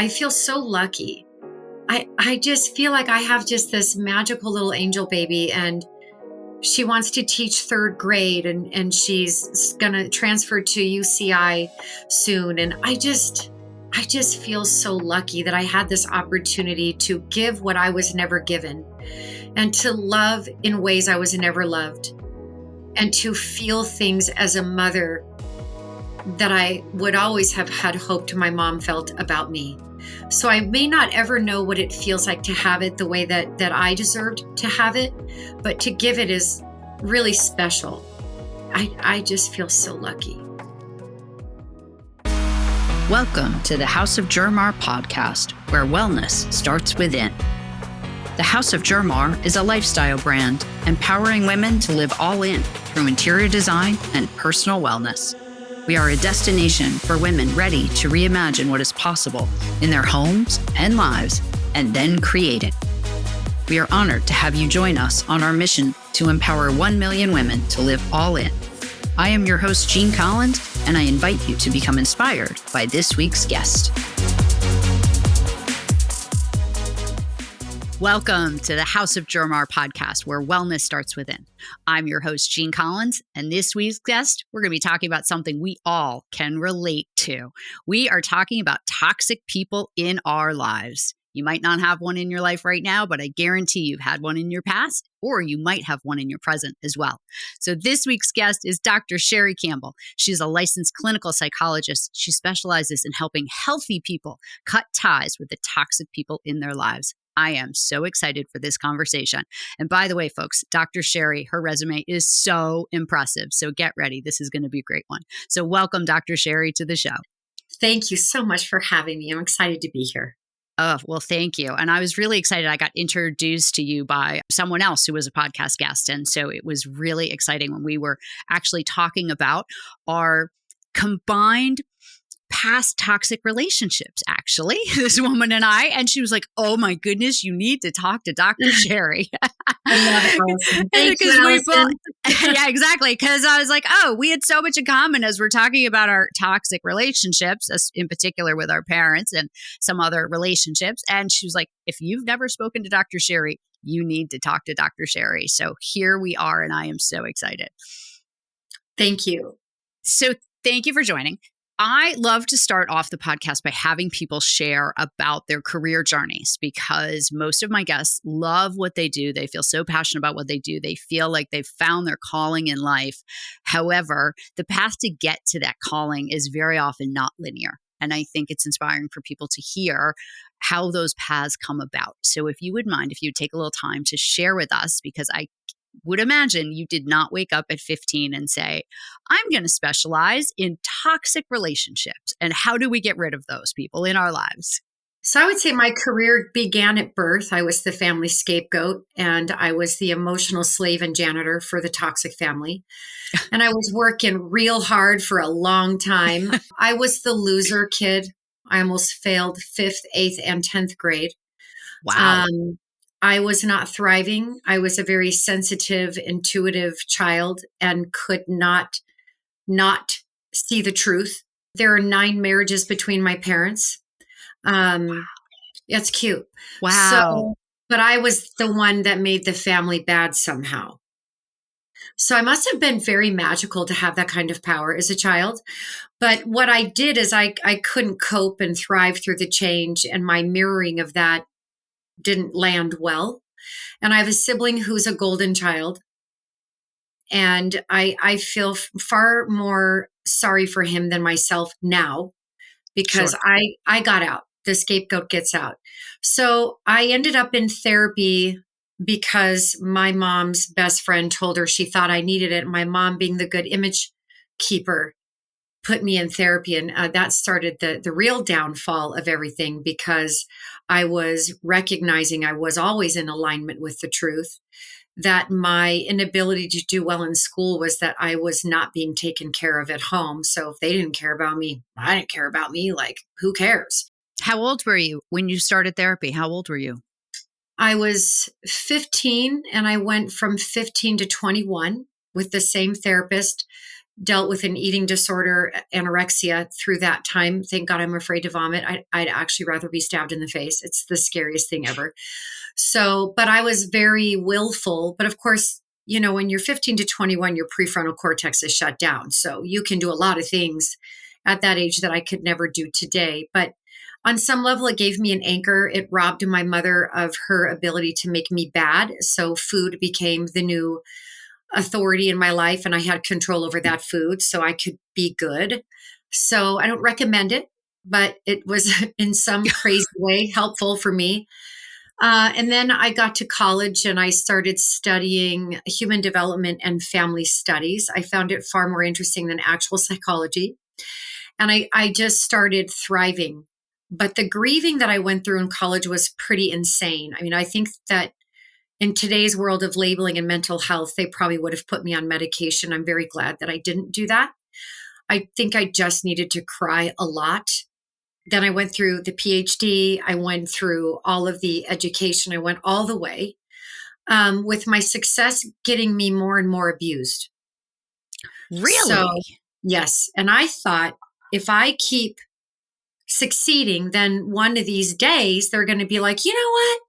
I feel so lucky. I just feel like I have just this magical little angel baby, and she wants to teach third grade, and she's going to transfer to UCI soon. And I just feel so lucky that I had this opportunity to give what I was never given, and to love in ways I was never loved, and to feel things as a mother that I would always have had hoped my mom felt about me. So I may not ever know what it feels like to have it the way that I deserved to have it, but to give it is really special. I just feel so lucky. Welcome to the House of JerMar podcast, where wellness starts within. The House of JerMar is a lifestyle brand, empowering women to live all in through interior design and personal wellness. We are a destination for women ready to reimagine what is possible in their homes and lives, and then create it. We are honored to have you join us on our mission to empower 1 million women to live all in. I am your host, Jean Collins, and I invite you to become inspired by this week's guest. Welcome to the House of JerMar podcast, where wellness starts within. I'm your host, Jean Collins, and this week's guest, we're going to be talking about something we all can relate to. We are talking about toxic people in our lives. You might not have one in your life right now, but I guarantee you've had one in your past, or you might have one in your present as well. So this week's guest is Dr. Sherrie Campbell. She's a licensed clinical psychologist. She specializes in helping healthy people cut ties with the toxic people in their lives. I am so excited for this conversation. And by the way, folks, Dr. Sherrie, her resume is so impressive. So get ready. This is going to be a great one. So welcome, Dr. Sherrie, to the show. Thank you so much for having me. I'm excited to be here. Oh, well, thank you. And I was really excited. I got introduced to you by someone else who was a podcast guest. And so it was really exciting when we were actually talking about our combined past toxic relationships, actually, this woman and I. And she was like, oh my goodness, you need to talk to Dr. Sherrie. I love it, Allison. Thank you, Allison. Yeah, exactly. Because I was like, oh, we had so much in common as we're talking about our toxic relationships, in particular with our parents and some other relationships. And she was like, if you've never spoken to Dr. Sherrie, you need to talk to Dr. Sherrie. So here we are, and I am so excited. Thank you. So thank you for joining. I love to start off the podcast by having people share about their career journeys, because most of my guests love what they do. They feel so passionate about what they do. They feel like they've found their calling in life. However, the path to get to that calling is very often not linear. And I think it's inspiring for people to hear how those paths come about. So if you would mind, if you'd take a little time to share with us, because I would imagine you did not wake up at 15 and say, I'm going to specialize in toxic relationships. And how do we get rid of those people in our lives? So I would say my career began at birth. I was the family scapegoat, and I was the emotional slave and janitor for the toxic family. And I was working real hard for a long time. I was the loser kid. I almost failed 5th, 8th, and 10th grade. Wow. I was not thriving. I was a very sensitive, intuitive child and could not see the truth. There are 9 marriages between my parents. It's cute. Wow. So, but I was the one that made the family bad somehow. So I must have been very magical to have that kind of power as a child. But what I did is I couldn't cope and thrive through the change, and my mirroring of that didn't land well. And I have a sibling who's a golden child. And I feel far more sorry for him than myself now, because Sure. I got out. The scapegoat gets out. So I ended up in therapy because my mom's best friend told her she thought I needed it. My mom, being the good image keeper, put me in therapy. And that started the real downfall of everything, because I was recognizing I was always in alignment with the truth, that my inability to do well in school was that I was not being taken care of at home. So if they didn't care about me, I didn't care about me. Like, who cares? How old were you when you started therapy? How old were you? I was 15, and I went from 15 to 21 with the same therapist. dealt with an eating disorder, anorexia through that time. Thank God I'm afraid to vomit. I'd actually rather be stabbed in the face. It's the scariest thing ever. So, but I was very willful. But of course, when you're 15 to 21, your prefrontal cortex is shut down. So you can do a lot of things at that age that I could never do today. But on some level, it gave me an anchor. It robbed my mother of her ability to make me bad. So food became the new authority in my life, and I had control over that food so I could be good. So I don't recommend it, but it was in some crazy way helpful for me. And then I got to college and I started studying human development and family studies. I found it far more interesting than actual psychology. And I just started thriving. But the grieving that I went through in college was pretty insane. I mean, I think that in today's world of labeling and mental health, they probably would have put me on medication. I'm very glad that I didn't do that. I think I just needed to cry a lot. Then I went through the PhD. I went through all of the education. I went all the way, with my success getting me more and more abused. Really? So, yes. And I thought if I keep succeeding, then one of these days they're going to be like, you know what?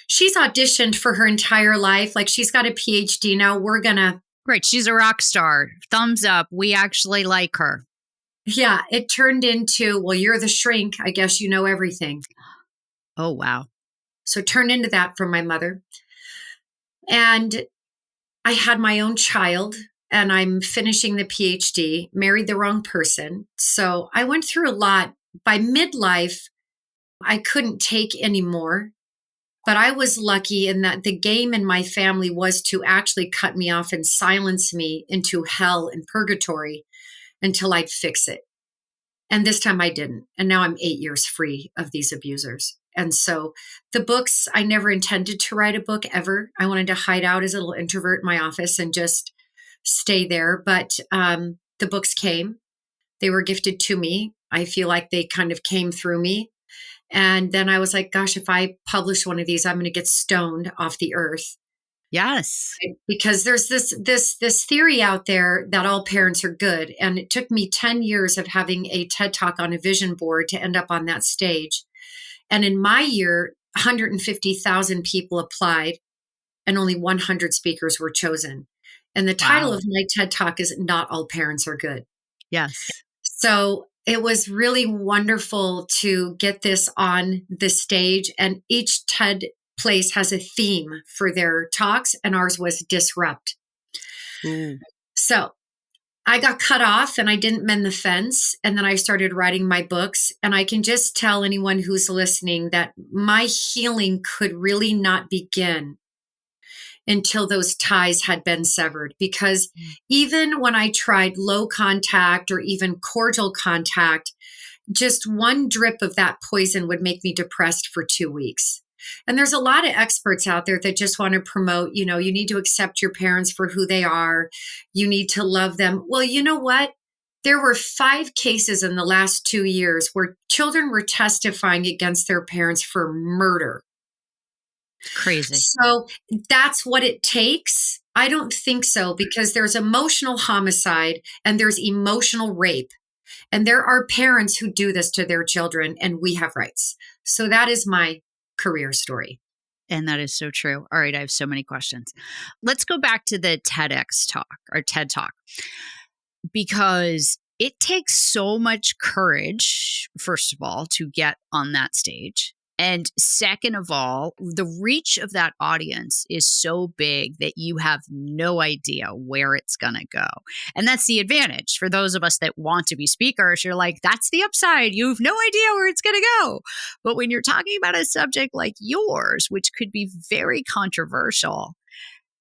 She's auditioned for her entire life. Like, she's got a PhD now. We're going to. Great. She's a rock star. Thumbs up. We actually like her. Yeah. It turned into, well, you're the shrink. I guess you know everything. Oh, wow. So it turned into that from my mother. And I had my own child, and I'm finishing the PhD, married the wrong person. So I went through a lot. By midlife, I couldn't take any more. But I was lucky in that the game in my family was to actually cut me off and silence me into hell and purgatory until I'd fix it. And this time I didn't. And now I'm 8 years free of these abusers. And so the books, I never intended to write a book ever. I wanted to hide out as a little introvert in my office and just stay there. But the books came. They were gifted to me. I feel like they kind of came through me. And then I was like, gosh, if I publish one of these, I'm going to get stoned off the earth. Yes. Because there's this theory out there that all parents are good. And it took me 10 years of having a TED Talk on a vision board to end up on that stage. And in my year, 150,000 people applied and only 100 speakers were chosen. And the title of my TED Talk is Not All Parents Are Good. Yes. So it was really wonderful to get this on the stage, and each TED place has a theme for their talks, and ours was disrupt. So I got cut off and I didn't mend the fence. And then I started writing my books. And I can just tell anyone who's listening that my healing could really not begin until those ties had been severed. Because even when I tried low contact or even cordial contact, just one drip of that poison would make me depressed for 2 weeks. And there's a lot of experts out there that just want to promote, you need to accept your parents for who they are. You need to love them. Well, you know what? There were 5 cases in the last 2 years where children were testifying against their parents for murder. Crazy. So that's what it takes? I don't think so, because there's emotional homicide and there's emotional rape. And there are parents who do this to their children, and we have rights. So that is my career story. And that is so true. All right. I have so many questions. Let's go back to the TEDx talk or TED Talk, because it takes so much courage, first of all, to get on that stage. And second of all, the reach of that audience is so big that you have no idea where it's going to go. And that's the advantage for those of us that want to be speakers. You're like, that's the upside. You have no idea where it's going to go. But when you're talking about a subject like yours, which could be very controversial,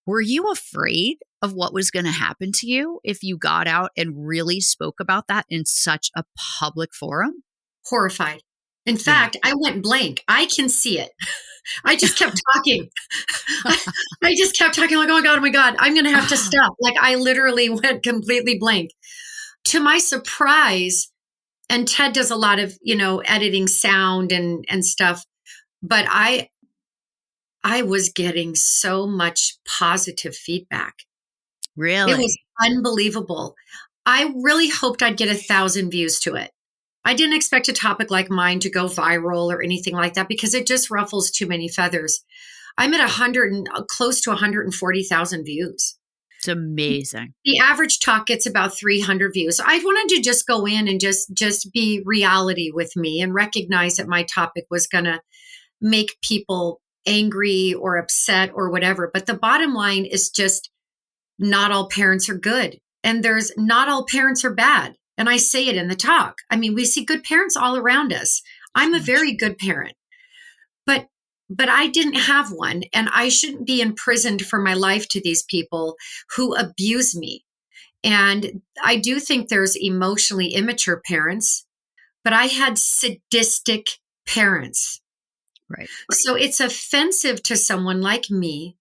were you afraid of what was going to happen to you if you got out and really spoke about that in such a public forum? Horrified. In fact, I went blank. I can see it. I just kept talking. I just kept talking like, oh my God, I'm going to have to stop. Like, I literally went completely blank. To my surprise, and Ted does a lot of, editing sound and stuff, but I was getting so much positive feedback. Really? It was unbelievable. I really hoped I'd get 1,000 views to it. I didn't expect a topic like mine to go viral or anything like that because it just ruffles too many feathers. I'm at 100 and close to 140,000 views. It's amazing. The average talk gets about 300 views. I wanted to just go in and just be reality with me and recognize that my topic was going to make people angry or upset or whatever. But the bottom line is just not all parents are good. And there's not all parents are bad. And I say it in the talk. I mean, we see good parents all around us. I'm a very good parent, but I didn't have one, and I shouldn't be imprisoned for my life to these people who abuse me. And I do think there's emotionally immature parents, but I had sadistic parents. Right. So it's offensive to someone like me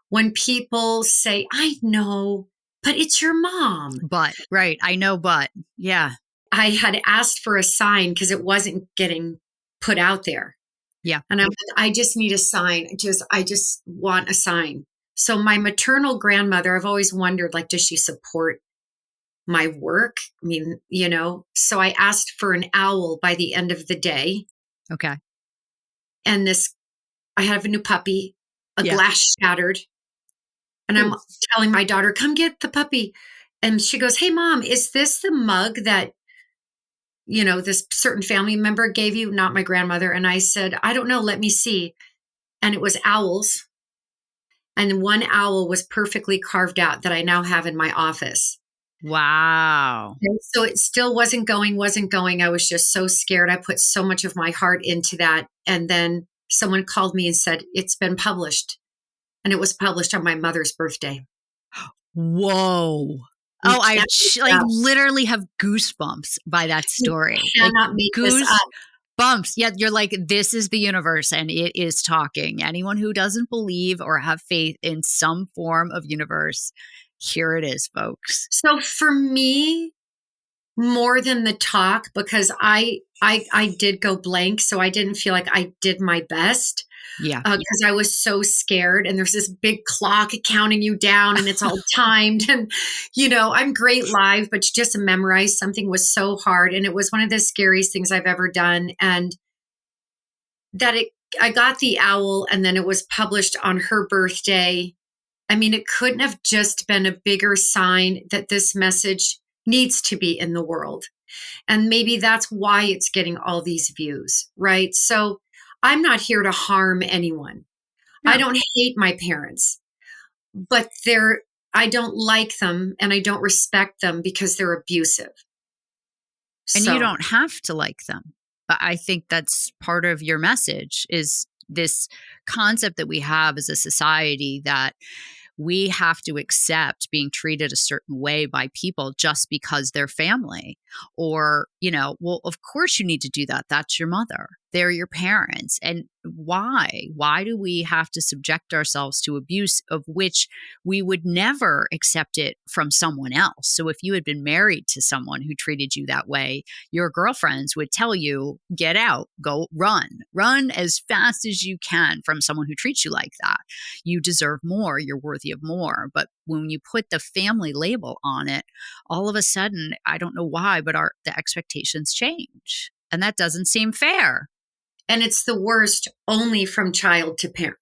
when people say, I know, but it's your mom. But, right. I know, but yeah. I had asked for a sign because it wasn't getting put out there. Yeah. And I just need a sign. I just want a sign. So my maternal grandmother, I've always wondered, like, does she support my work? I mean, so I asked for an owl by the end of the day. Okay. And I have a new puppy, glass shattered. And I'm telling my daughter, come get the puppy. And she goes, hey, Mom, is this the mug that, this certain family member gave you? Not my grandmother. And I said, I don't know. Let me see. And it was owls. And one owl was perfectly carved out that I now have in my office. Wow. And so it still wasn't going. I was just so scared. I put so much of my heart into that. And then someone called me and said, it's been published. And it was published on my mother's birthday. Whoa. Oh, I literally have goosebumps by that story. You cannot make this up. Bumps. Yeah, you're like, this is the universe and it is talking. Anyone who doesn't believe or have faith in some form of universe, here it is, folks. So for me, more than the talk, because I did go blank, so I didn't feel like I did my best. Yeah. Because I was so scared, and there's this big clock counting you down and it's all timed. And, I'm great live, but just to memorize something was so hard. And it was one of the scariest things I've ever done. And I got the owl, and then it was published on her birthday. I mean, it couldn't have just been a bigger sign that this message needs to be in the world. And maybe that's why it's getting all these views, right? So I'm not here to harm anyone. No. I don't hate my parents, but I don't like them and I don't respect them because they're abusive. And you don't have to like them. But I think that's part of your message is this concept that we have as a society that we have to accept being treated a certain way by people just because they're family. Or, well, of course you need to do that. That's your mother. They're your parents. And why? Why do we have to subject ourselves to abuse of which we would never accept it from someone else? So if you had been married to someone who treated you that way, your girlfriends would tell you, get out, go run as fast as you can from someone who treats you like that. You deserve more. You're worthy of more. But when you put the family label on it, all of a sudden, I don't know why, but the expectations change. And that doesn't seem fair. And it's the worst only from child to parent.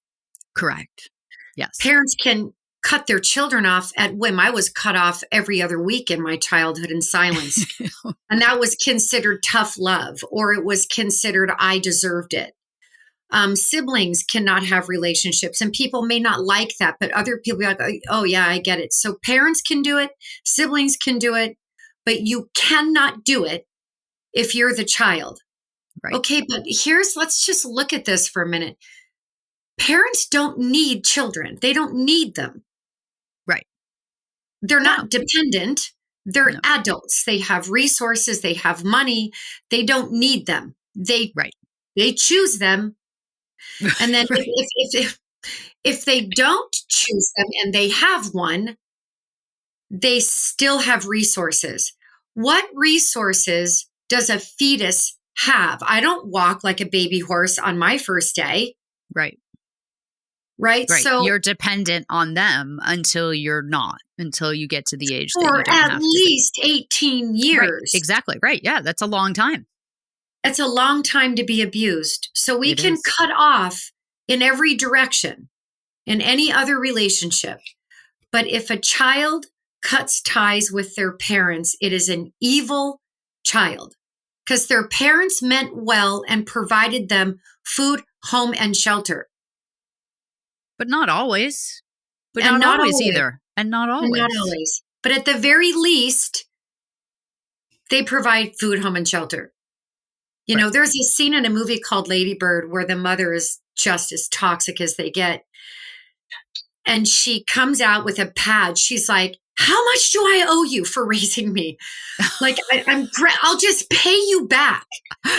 Correct. Yes. Parents can cut their children off at whim. I was cut off every other week in my childhood in silence. And that was considered tough love, or it was considered I deserved it. Siblings cannot have relationships, and people may not like that, but other people be like, oh yeah, I get it. So parents can do it, siblings can do it, but you cannot do it if you're the child. Right. Okay, but let's just look at this for a minute. Parents don't need children. They don't need them. Right. They're not dependent. They're adults. They have resources. They have money. They don't need them. They choose them. And then if they don't choose them and they have one, they still have resources. What resources does a fetus have? I don't walk like a baby horse on my first day. Right. right? Right. So You're dependent on them until you're not, until you get to the age that you for don't at have to be. least 18 Right. years. Exactly. Right. Yeah. That's a long time. It's a long time to be abused. So we It can is. cut off in every direction in any other relationship. But if a child cuts ties with their parents, it is an evil child because their parents meant well and provided them food, home, and shelter. But not always. But And not not always always, either. And not and not always. always. But at the very least, they provide food, home, and shelter. You Right. know, there's a scene in a movie called Lady Bird where the mother is just as toxic as they get. And she comes out with a pad. She's like, how much do I owe you for raising me? Like, I'll just pay you back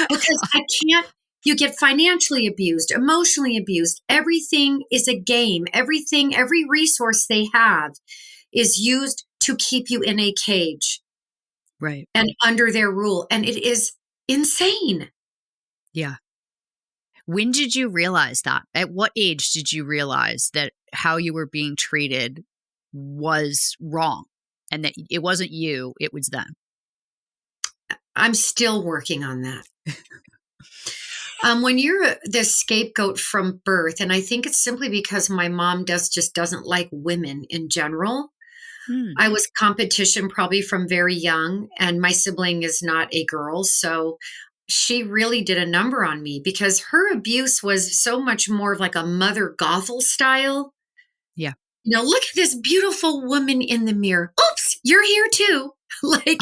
because I can't. You get financially abused, emotionally abused. Everything is a game. Everything, every resource they have is used to keep you in a cage Right. and under their rule. And it is insane. Yeah. When did you realize that? At what age did you realize that how you were being treated was wrong and that it wasn't you, it was them? I'm still working on that. When you're the scapegoat from birth, and I think it's simply because my mom just doesn't like women in general. Hmm. I was competition probably from very young, and my sibling is not a girl, so she really did a number on me because her abuse was so much more of like a Mother Gothel style. Yeah. You know, look at this beautiful woman in the mirror. Oops, you're here too. Like,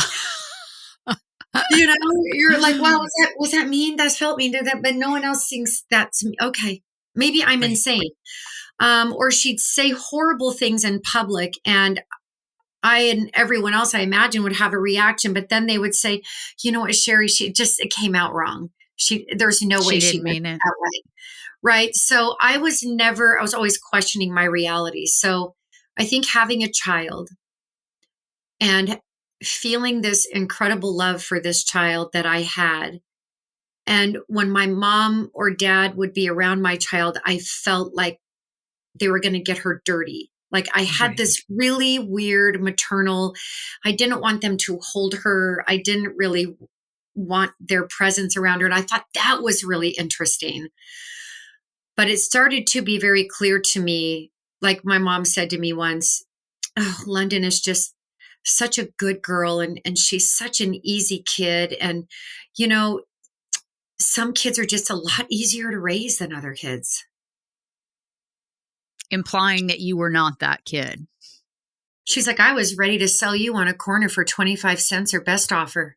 you know, you're like, wow, was that mean? That felt mean to that, but no one else thinks that's me. Okay, maybe I'm Right. insane. Or she'd say horrible things in public, and I and everyone else, I imagine, would have a reaction. But then they would say, you know what, Sherrie, it came out wrong. There's no way She she didn't meant mean it it. that way. Right. So I was always questioning my reality. So I think having a child and feeling this incredible love for this child that I had. And when my mom or dad would be around my child, I felt like they were going to get her dirty. Like I had Right. this really weird maternal, I didn't want them to hold her. I didn't really want their presence around her. And I thought that was really interesting. But it started to be very clear to me, like my mom said to me once, oh, London is just such a good girl and she's such an easy kid. And, you know, some kids are just a lot easier to raise than other kids. Implying that you were not that kid. She's like, I was ready to sell you on a corner for 25 cents or best offer.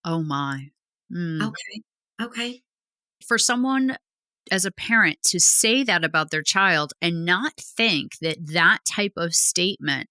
Oh my. Mm. Okay. Okay. For someone as a parent to say that about their child and not think that that type of statement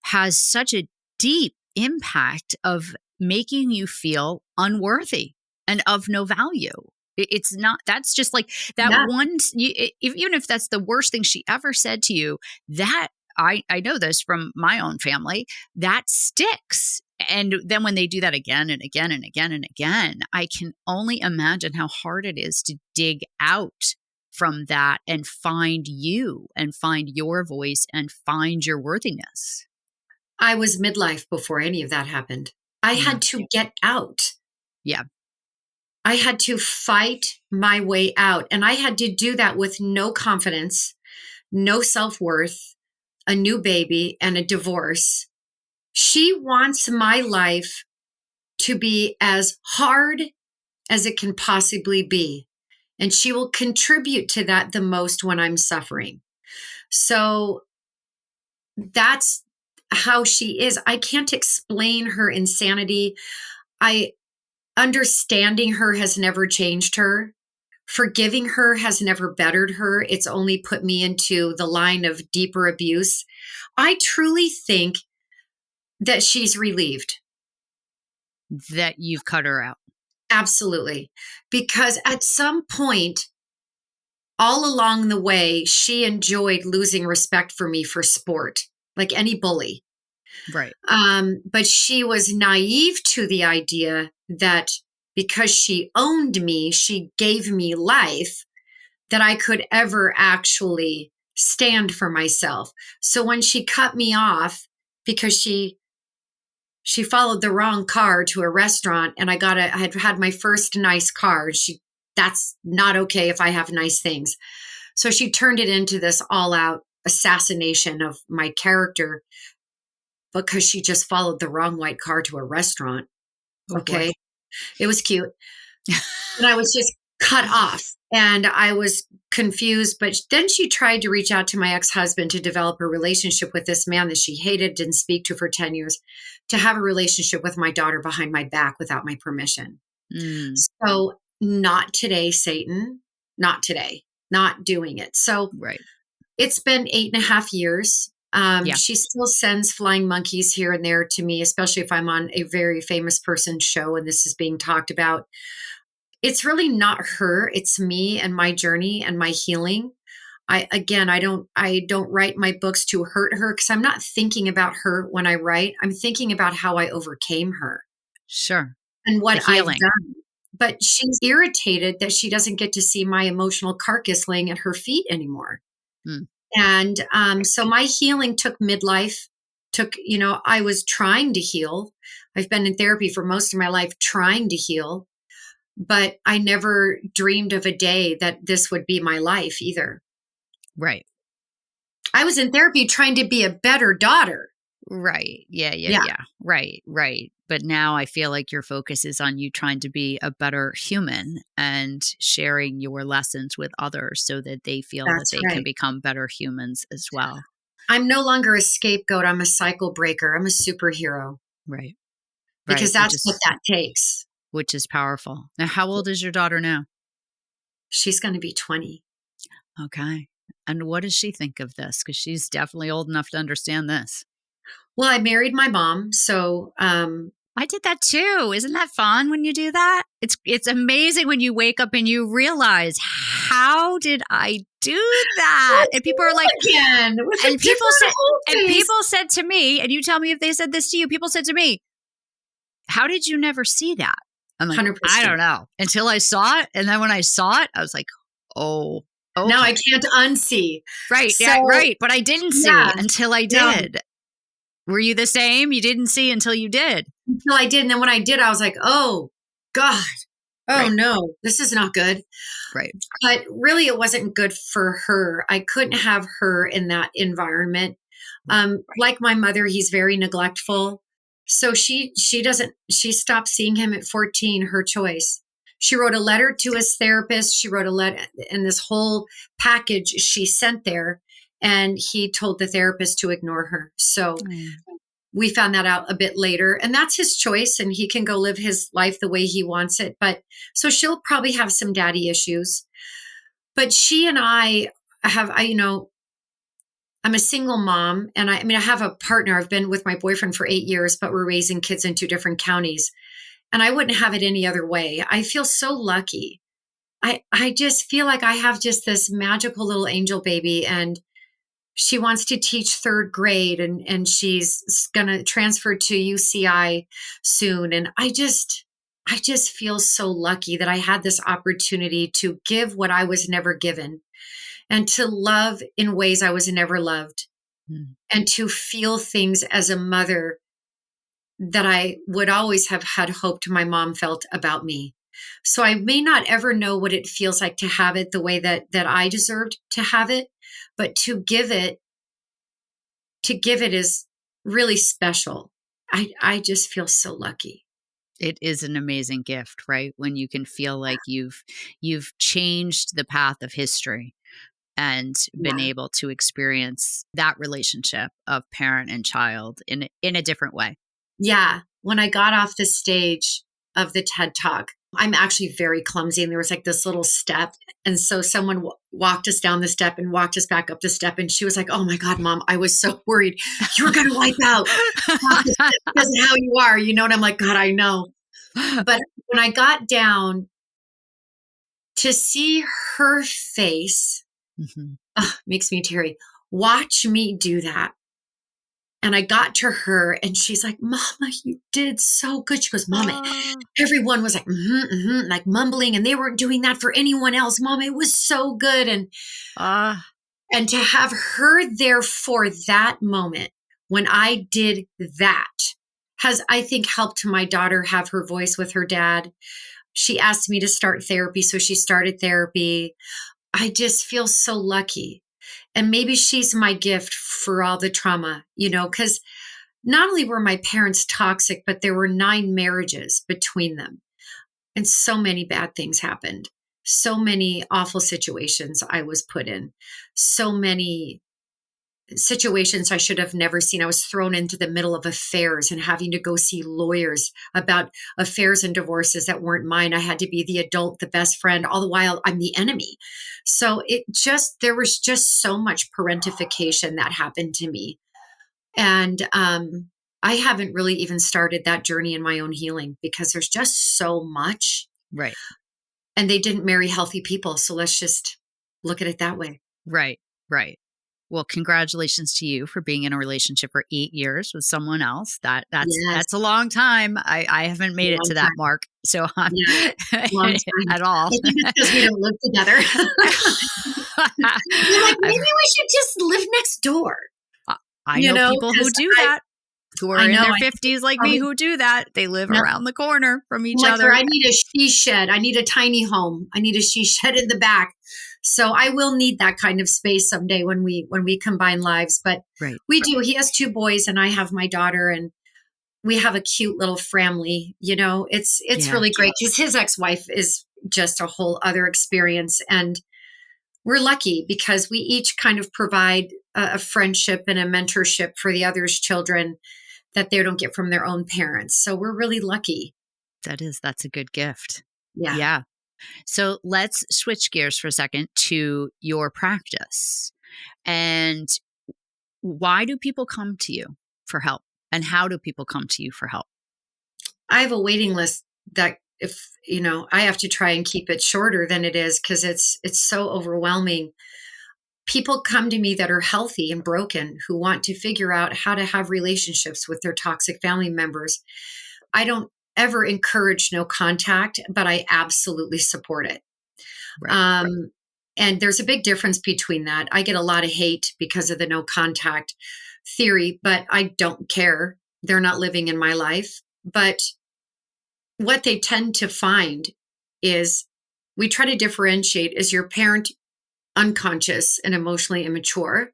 has such a deep impact of making you feel unworthy and of no value. It's not, that's just like that Yeah. one, even if that's the worst thing she ever said to you, that I know this from my own family, that sticks. And then when they do that again and again and again and again, I can only imagine how hard it is to dig out from that and find you and find your voice and find your worthiness. I was midlife before any of that happened. I Yeah. had to get out. Yeah. I had to fight my way out. And I had to do that with no confidence, no self worth, a new baby, and a divorce. She wants my life to be as hard as it can possibly be. And she will contribute to that the most when I'm suffering. So that's how she is. I can't explain her insanity. Understanding her has never changed her. Forgiving her has never bettered her. It's only put me into the line of deeper abuse. I truly think that she's relieved. That you've cut her out. Absolutely. Because at some point, all along the way, she enjoyed losing respect for me for sport, like any bully. Right. But she was naive to the idea that because she owned me, she gave me life, that I could ever actually stand for myself. So when she cut me off because she followed the wrong car to a restaurant, and I had my first nice car. That's not okay if I have nice things. So she turned it into this all out assassination of my character because she just followed the wrong white car to a restaurant. Oh boy. Okay. It was cute. And I was just cut off and I was confused. But then she tried to reach out to my ex-husband to develop a relationship with this man that she hated, didn't speak to for 10 years, to have a relationship with my daughter behind my back without my permission. So not today, Satan, not today, not doing it. So Right. it's been 8.5 years. She still sends flying monkeys here and there to me, especially if I'm on a very famous person's show and this is being talked about. It's really not her. It's me and my journey and my healing. I don't write my books to hurt her because I'm not thinking about her when I write. I'm thinking about how I overcame her. Sure. And what The I've healing. done. But she's irritated that she doesn't get to see my emotional carcass laying at her feet anymore. And so my healing took midlife, I was trying to heal. I've been in therapy for most of my life trying to heal, but I never dreamed of a day that this would be my life either. Right. I was in therapy trying to be a better daughter. Right. Yeah. Right. But now I feel like your focus is on you trying to be a better human and sharing your lessons with others so that they feel That's that they can right. become better humans as well. I'm no longer a scapegoat. I'm a cycle breaker. I'm a superhero. Right. Because that's what that takes. Which is powerful. Now, how old is your daughter now? She's going to be 20. Okay. And what does she think of this? Because she's definitely old enough to understand this. Well, I married my mom, so I did that too. Isn't that fun when you do that? It's amazing when you wake up and you realize, how did I do that? And people are like, again, and people said to me, and you tell me if they said this to you, people said to me, how did you never see that? I'm like, 100%. I don't know, until I saw it. And then when I saw it, I was like, oh, okay. Now I can't unsee. Right. So, yeah, right. But I didn't see until I did. No. Were you the same? You didn't see until you did. Until I did. And then when I did, I was like, oh, God. Oh, no, this is not good. Right. But really, it wasn't good for her. I couldn't have her in that environment. Like my mother, he's very neglectful. So she stopped seeing him at 14, her choice. She wrote a letter to his therapist. She wrote a letter, and this whole package she sent there. And he told the therapist to ignore her. So we found that out a bit later. And that's his choice. And he can go live his life the way he wants it. But so she'll probably have some daddy issues. But she and I'm a single mom. And I have a partner. I've been with my boyfriend for 8 years, but we're raising kids in 2 different counties. And I wouldn't have it any other way. I feel so lucky. I just feel like I have just this magical little angel baby, and she wants to teach 3rd grade, and she's going to transfer to UCI soon. And I just feel so lucky that I had this opportunity to give what I was never given, and to love in ways I was never loved, and to feel things as a mother that I would always have had hoped my mom felt about me. So I may not ever know what it feels like to have it the way that I deserved to have it, but to give it is really special. I just feel so lucky. It is an amazing gift, right? When you can feel like you've changed the path of history and been able to experience that relationship of parent and child in a different way. Yeah. When I got off the stage of the TED Talk, I'm actually very clumsy, and there was like this little step. And so someone walked us down the step and walked us back up the step. And she was like, oh my God, Mom, I was so worried you were going to wipe out because of how you are, And I'm like, God, I know. But when I got down, to see her face makes me teary. Watch me do that. And I got to her, and she's like, Mama, you did so good. She goes, Mama, everyone was like, like mumbling, and they weren't doing that for anyone else. Mama, it was so good. And And to have her there for that moment when I did that has, I think, helped my daughter have her voice with her dad. She asked me to start therapy, so she started therapy. I just feel so lucky. And maybe she's my gift for all the trauma, because not only were my parents toxic, but there were 9 marriages between them. And so many bad things happened. So many awful situations I was put in. So many situations I should have never seen. I was thrown into the middle of affairs and having to go see lawyers about affairs and divorces that weren't mine. I had to be the adult, the best friend, all the while I'm the enemy. So there was just so much parentification that happened to me. And I haven't really even started that journey in my own healing because there's just so much. Right. And they didn't marry healthy people. So let's just look at it that way. Right. Right. Well, congratulations to you for being in a relationship for 8 years with someone else. Yes, That's a long time. I haven't made it long to that time. mark, so Yeah, long time. at all. I think it's because we don't live together. You're like, maybe I've we should just live next door. I know people who 'Cause do that, who are I in know their I 50s like me probably who do that. They live no. around the corner from each I'm like her, other. I need a she shed. I need a tiny home. I need a she shed in the back. So I will need that kind of space someday when we combine lives. But Right. we do. He has 2 boys and I have my daughter, and we have a cute little family. It's Yeah. really great because his ex-wife is just a whole other experience. And we're lucky because we each kind of provide a friendship and a mentorship for the other's children that they don't get from their own parents. So we're really lucky. That's a good gift. Yeah. Yeah. So let's switch gears for a second to your practice. And why do people come to you for help? And how do people come to you for help? I have a waiting list that if, I have to try and keep it shorter than it is because it's so overwhelming. People come to me that are healthy and broken who want to figure out how to have relationships with their toxic family members. I don't ever encourage no contact, but I absolutely support it. Right. And there's a big difference between that. I get a lot of hate because of the no contact theory, but I don't care. They're not living in my life. But what they tend to find is we try to differentiate, is your parent unconscious and emotionally immature?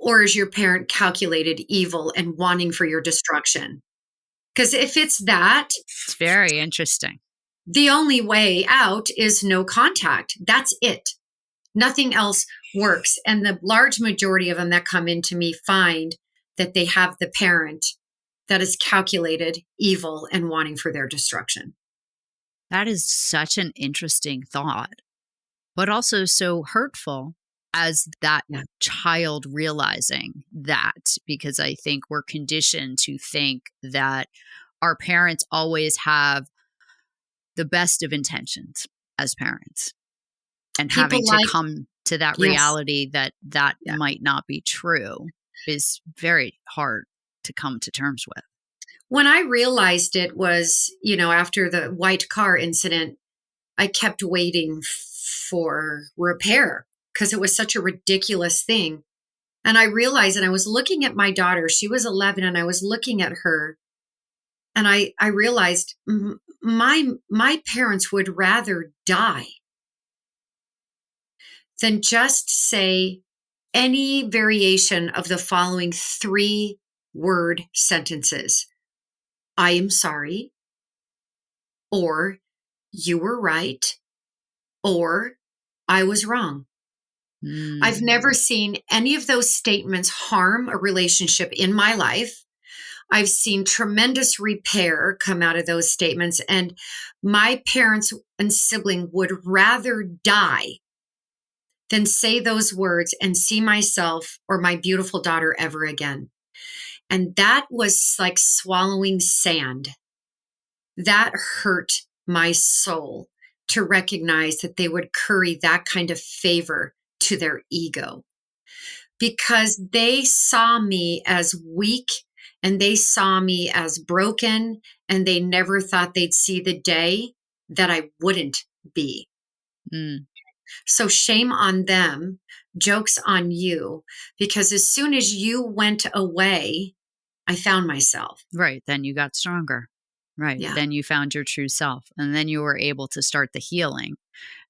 Or is your parent calculated, evil, and wanting for your destruction? Because if it's that, It's very interesting. the only way out is no contact. That's it. Nothing else works. And the large majority of them that come into me find that they have the parent that is calculated, evil, and wanting for their destruction. That is such an interesting thought, but also so hurtful as that Yeah. child realizing that, because I think we're conditioned to think that our parents always have the best of intentions as parents, and People having to like, come to that yes. reality that Yeah. might not be true is very hard to come to terms with. When I realized it was, after the white car incident, I kept waiting for repair because it was such a ridiculous thing. And I realized, and I was looking at my daughter, she was 11, and I was looking at her, and I realized my parents would rather die than just say any variation of the following 3-word sentences. I am sorry, or you were right, or I was wrong. I've never seen any of those statements harm a relationship in my life. I've seen tremendous repair come out of those statements, and my parents and sibling would rather die than say those words and see myself or my beautiful daughter ever again. And that was like swallowing sand. That hurt my soul to recognize that they would curry that kind of favor to their ego, because they saw me as weak and they saw me as broken, and they never thought they'd see the day that I wouldn't be. Mm. So shame on them, jokes on you, because as soon as you went away, I found myself. Right. Then you got stronger. Right. Yeah. Then you found your true self. And then you were able to start the healing.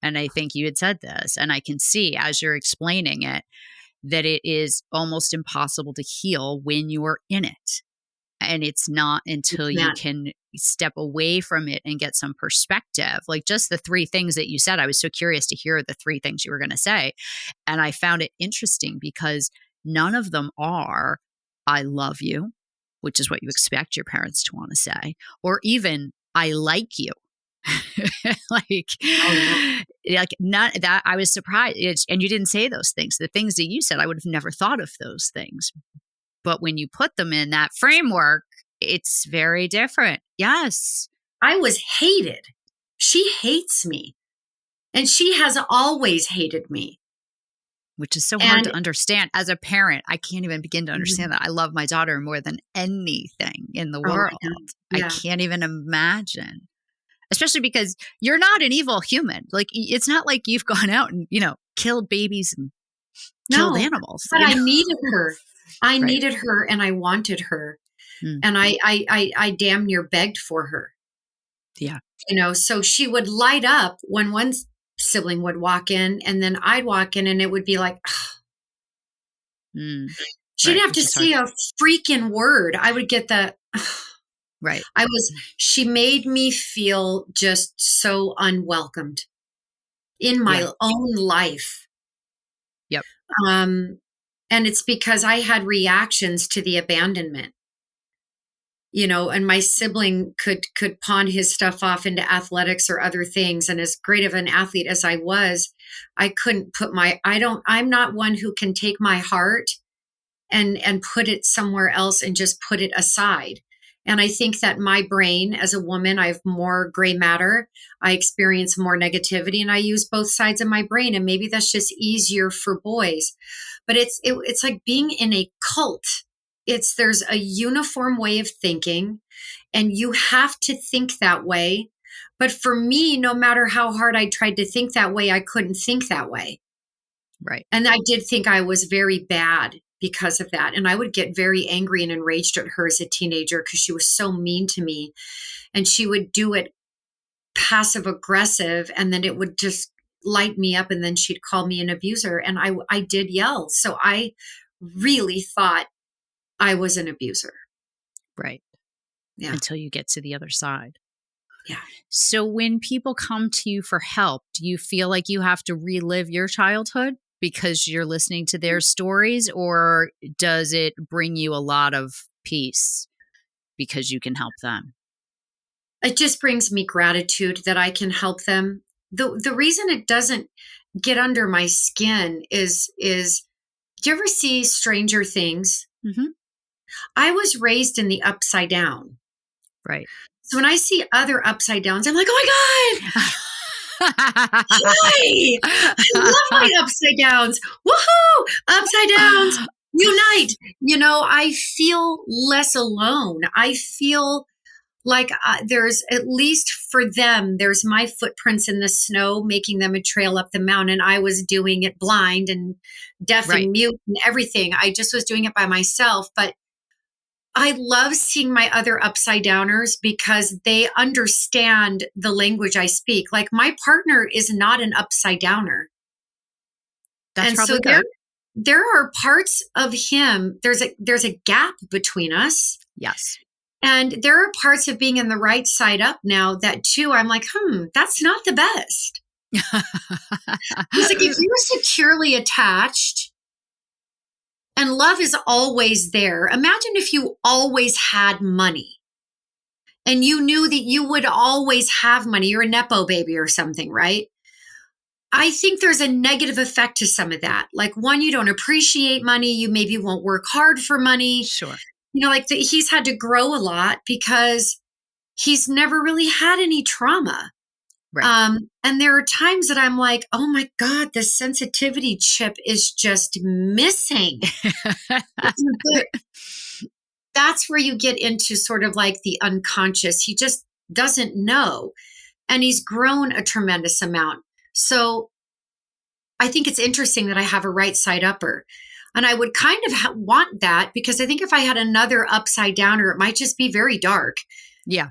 And I think you had said this, and I can see as you're explaining it, that it is almost impossible to heal when you are in it. And it's not until you Yeah. can step away from it and get some perspective. Like just the three things that you said, I was so curious to hear the three things you were going to say. And I found it interesting because none of them are, I love you, which is what you expect your parents to want to say, or even, I like you. like, Oh, yeah. like not that I was surprised. And you didn't say those things. The things that you said, I would have never thought of those things. But when you put them in that framework, it's very different. Yes. I was hated. She hates me. And she has always hated me. Which is so hard And to understand. As a parent, I can't even begin to understand that. I love my daughter more than anything in the oh my world. God. I Yeah. can't even imagine. Especially because you're not an evil human. Like, it's not like you've gone out and, killed babies and killed No, animals. but I needed her. I Right. needed her and I wanted her. Mm. And I damn near begged for her. Yeah. So she would light up when one sibling would walk in, and then I'd walk in and it would be like, Mm. she Right, didn't have which to is hard. say a freaking word. I would get the, Right. she made me feel just so unwelcomed in my Yeah. own life. Yep. And it's because I had reactions to the abandonment. And my sibling could pawn his stuff off into athletics or other things. And as great of an athlete as I was, I couldn't put I'm not one who can take my heart and put it somewhere else and just put it aside. And I think that my brain as a woman, I have more gray matter. I experience more negativity and I use both sides of my brain. And maybe that's just easier for boys, but it's like being in a cult. There's a uniform way of thinking and you have to think that way. But for me, no matter how hard I tried to think that way, I couldn't think that way. Right. And I did think I was very bad because of that. And I would get very angry and enraged at her as a teenager because she was so mean to me. And she would do it passive aggressive and then it would just light me up and then she'd call me an abuser. And I did yell. So I really thought I was an abuser. Right. Yeah. Until you get to the other side. Yeah. So when people come to you for help, do you feel like you have to relive your childhood because you're listening to their stories, or does it bring you a lot of peace because you can help them? It just brings me gratitude that I can help them. The reason it doesn't get under my skin is do you ever see Stranger Things? Mm-hmm. I was raised in the upside down. Right. So when I see other upside downs, I'm like, oh my God, hi! I love my upside downs. Woohoo! Upside downs, unite. I feel less alone. I feel like there's, at least for them, there's my footprints in the snow, making them a trail up the mountain. I was doing it blind and deaf Right. and mute and everything. I just was doing it by myself. But I love seeing my other upside downers because they understand the language I speak. Like my partner is not an upside downer. That's And probably so good. there are parts of him, there's a gap between us. Yes. And there are parts of being in the right side up now that too, I'm like, that's not the best. It's like if you're securely attached and love is always there, imagine if you always had money and you knew that you would always have money. You're a Nepo baby or something, right? I think there's a negative effect to some of that. Like one, you don't appreciate money. You maybe won't work hard for money. Sure. He's had to grow a lot because he's never really had any trauma. Right. And there are times that I'm like, oh my God, the sensitivity chip is just missing. That's where you get into sort of like the unconscious. He just doesn't know. And he's grown a tremendous amount. So I think it's interesting that I have a right side upper. And I would kind of want that because I think if I had another upside downer, it might just be very dark. Yeah.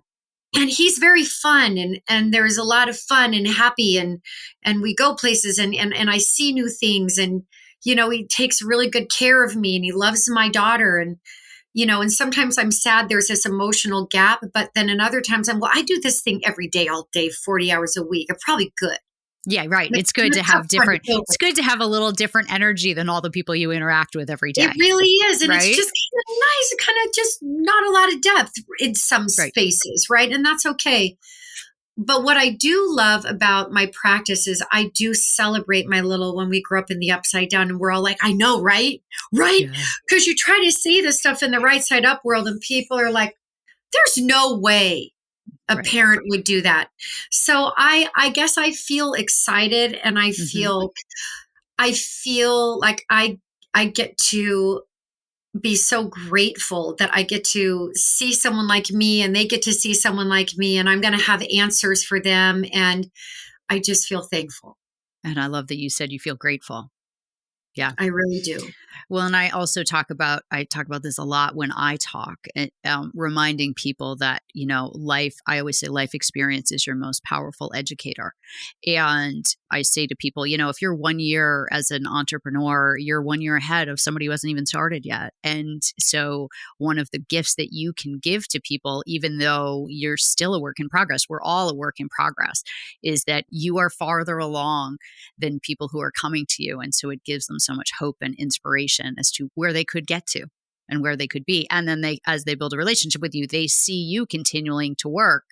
And he's very fun, and there's a lot of fun and happy, and we go places, and I see new things, and he takes really good care of me, and he loves my daughter, and and sometimes I'm sad there's this emotional gap, but then in other times I do this thing every day, all day, 40 hours a week. I'm probably good. Yeah, right. But It's good to it's have fun to different, go it's with. good to have a little different energy than all the people you interact with every It day. really is. And it's Right? just kind of nice, kind of just not a lot of depth in some Right. spaces, right? And that's okay. But what I do love about my practice is I do celebrate my little when we grow up in the upside down, and we're all like, I know, right? Right? Yeah. Because you try to say this stuff in the right side up world, and people are like, there's no way a Right. parent would do that. So I guess I feel excited, and I Mm-hmm. feel like I get to be so grateful that I get to see someone like me, and they get to see someone like me, and I'm going to have answers for them, and I just feel thankful. And I love that you said you feel grateful. Yeah. I really do. Well, and I also talk about this a lot when I talk, reminding people that, life, I always say life experience is your most powerful educator. And I say to people, if you're 1 year as an entrepreneur, you're 1 year ahead of somebody who hasn't even started yet. And so one of the gifts that you can give to people, even though you're still a work in progress, we're all a work in progress, is that you are farther along than people who are coming to you. And so it gives them so much hope and inspiration as to where they could get to and where they could be. And then as they build a relationship with you, they see you continuing to work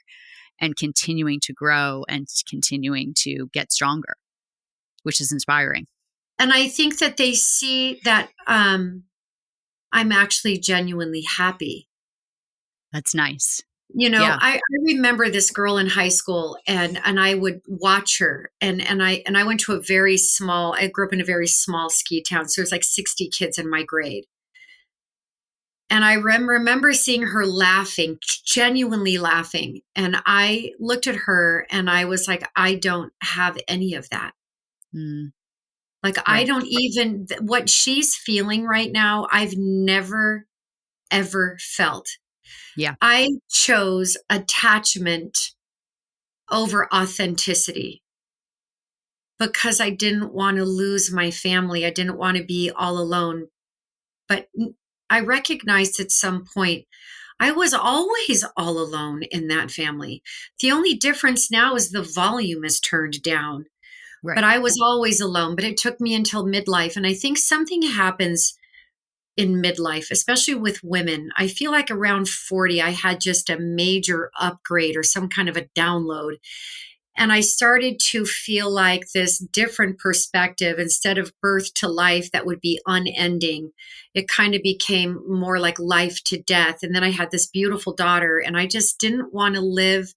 and continuing to grow and continuing to get stronger, which is inspiring. And I think that they see that I'm actually genuinely happy. That's nice. Yeah. Yeah. I remember this girl in high school, and I would watch her, and I went to I grew up in a very small ski town. So there's like 60 kids in my grade. And I remember seeing her laughing, genuinely laughing. And I looked at her and I was like, I don't have any of that. Mm, Like, I right. don't even, what she's feeling right now, I've never, ever felt. Yeah. I chose attachment over authenticity because I didn't want to lose my family. I didn't want to be all alone. But I recognized at some point I was always all alone in that family. The only difference now is the volume is turned down, but Right. I was always alone. But it took me until midlife. And I think something happens in midlife, especially with women. I feel like around 40, I had just a major upgrade or some kind of a download. And I started to feel like this different perspective instead of birth to life that would be unending. It kind of became more like life to death. And then I had this beautiful daughter, and I just didn't want to live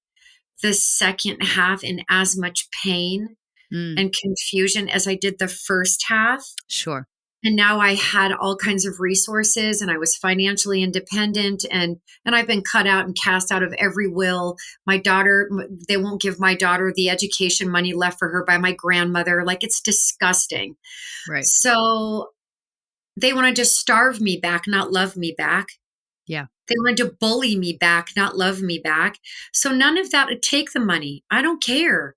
the second half in as much pain Mm, and confusion as I did the first half. sure. And now I had all kinds of resources, and I was financially independent, and I've been cut out and cast out of every will. My daughter, they won't give my daughter the education money left for her by my grandmother. Like, it's disgusting. Right. So they wanted to starve me back, not love me back. Yeah. They wanted to bully me back, not love me back. So none of that. Take the money. I don't care.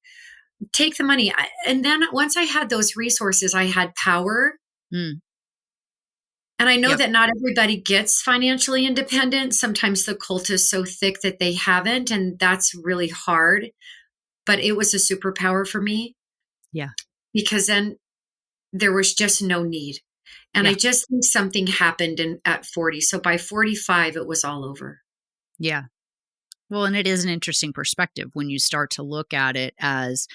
Take the money. And then once I had those resources, I had power. Mm, And I know yep. that not everybody gets financially independent. Sometimes the cult is so thick that they haven't, and that's really hard. But it was a superpower for me Yeah. because then there was just no need. And I Yeah. just think something happened at 40. So by 45, it was all over. Yeah. Well, and it is an interesting perspective when you start to look at it as,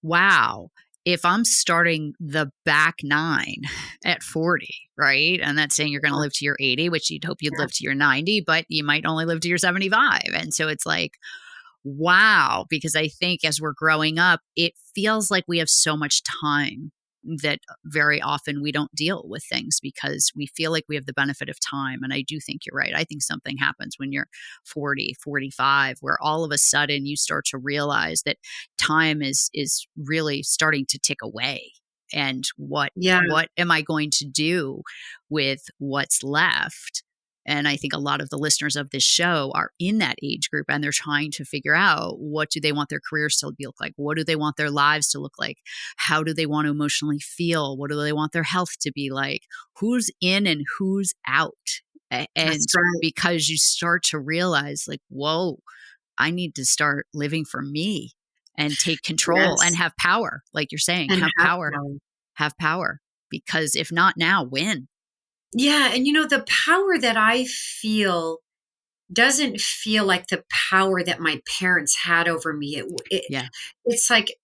wow, if I'm starting the back nine at 40, right? And that's saying you're going to live to your 80, which you'd hope you'd live to your 90, but you might only live to your 75. And so it's like, wow, because I think as we're growing up, it feels like we have so much time that very often we don't deal with things because we feel like we have the benefit of time. And I do think you're right. I think something happens when you're 40, 45, where all of a sudden you start to realize that time is really starting to tick away. and what Yeah. am I going to do with what's left? And I think a lot of the listeners of this show are in that age group, and they're trying to figure out, what do they want their careers to look like? What do they want their lives to look like? How do they want to emotionally feel? What do they want their health to be like? Who's in and who's out? And That's right. because you start to realize, like, whoa, I need to start living for me and take control and Yes. have power. Like you're saying, And have have power, power. have power. Because if not now, when? Yeah. And the power that I feel doesn't feel like the power that my parents had over me. Yeah. It's like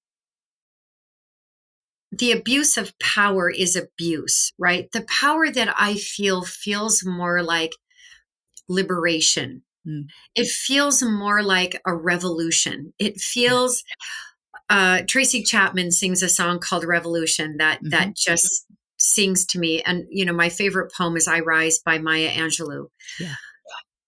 the abuse of power is abuse, right? The power that I feel feels more like liberation. Mm. It feels more like a revolution. It feels Tracy Chapman sings a song called Revolution that just sings to me. And my favorite poem is I Rise by Maya Angelou. Yeah.